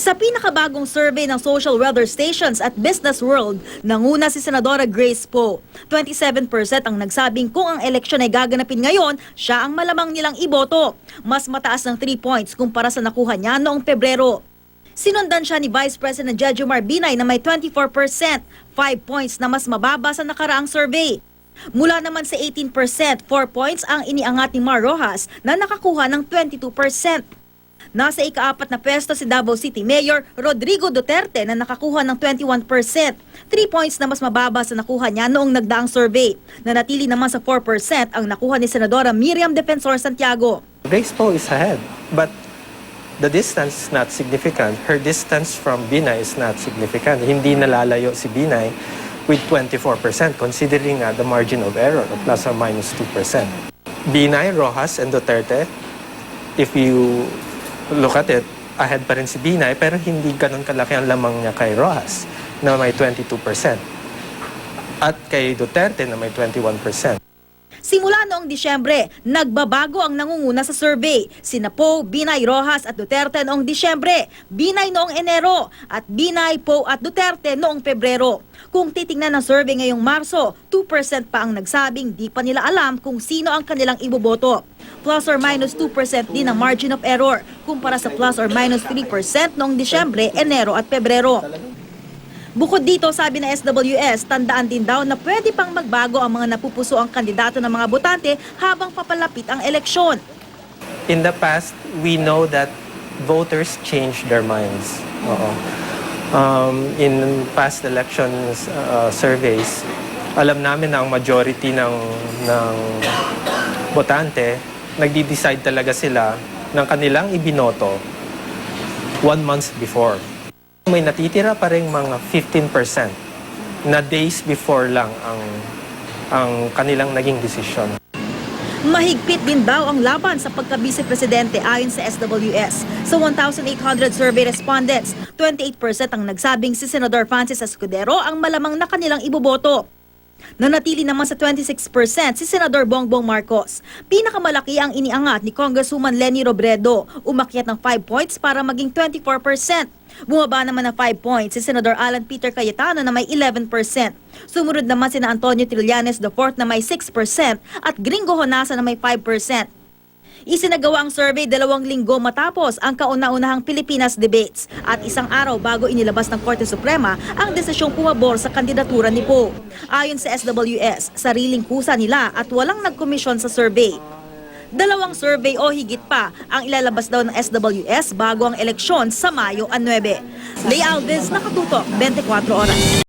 Sa pinakabagong survey ng social weather stations at Business World, nanguna si Senadora Grace Poe. 27% ang nagsabing kung ang eleksyon ay gaganapin ngayon, siya ang malamang nilang iboto. Mas mataas ng 3 points kumpara sa nakuha niya noong Pebrero. Sinundan siya ni Vice President Jejomar Binay na may 24%, 5 points na mas mababa sa nakaraang survey. Mula naman sa 18%, 4 points ang iniangat ni Mar Rojas na nakakuha ng 22%. Nasa ika-4 na pwesto si Davao City Mayor Rodrigo Duterte na nakakuha ng 21%, 3 points na mas mababa sa nakuha niya noong nagdaang survey. Nanatili naman sa 4% ang nakuha ni Senadora Miriam Defensor Santiago. Grace Poe is ahead, but the distance is not significant. Her distance from Binay is not significant. Hindi nalalayo si Binay with 24%, considering the margin of error of plus or minus 2%. Binay, Rojas, and Duterte, if you look at it, ahead pa rin si Binay, pero hindi ganun kalaki ang lamang niya kay Rojas na may 22%. At kay Duterte na may 21%. Simula noong Disyembre, nagbabago ang nangunguna sa survey. Sina Poe, Binay, Rojas at Duterte noong Disyembre, Binay noong Enero, at Binay, Poe at Duterte noong Pebrero. Kung titingnan ng survey ngayong Marso, 2% pa ang nagsabing di pa nila alam kung sino ang kanilang iboboto. Plus or minus 2% din ang margin of error, kumpara sa plus or minus 3% noong Disyembre, Enero at Pebrero. Bukod dito, sabi ng SWS, tandaan din daw na pwede pang magbago ang mga napupuso ang kandidato ng mga botante habang papalapit ang eleksyon. In the past, we know that voters change their minds. In past elections surveys, alam namin na ang majority ng botante, nagdi-decide talaga sila ng kanilang ibinoto 1 month before. May natitira pa rin mga 15% na days before lang ang kanilang naging desisyon. Mahigpit din daw ang laban sa pagka-vice-presidente ayon sa SWS. Sa 1,800 survey respondents, 28% ang nagsabing si Senador Francis Escudero ang malamang na kanilang iboboto. Nanatili naman sa 26% si Senador Bongbong Marcos. Pinakamalaki ang iniangat ni Congresswoman Leni Robredo, umakyat ng 5 points para maging 24%. Bumaba naman ng 5 points si Senador Alan Peter Cayetano na may 11%. Sumunod naman sina Antonio Trillanes IV na may 6% at Gringo Honasa na may 5%. Isinagawa ang survey 2 linggo matapos ang kauna-unahang Pilipinas debates at 1 araw bago inilabas ng Korte Suprema ang desisyong pumabor sa kandidatura ni Poe. Ayon sa SWS, sariling kusa nila at walang nagkomisyon sa survey. 2 survey o higit pa ang ilalabas daw ng SWS bago ang eleksyon sa Mayo 9. Lea Alves, Nakatutok, 24 Oras.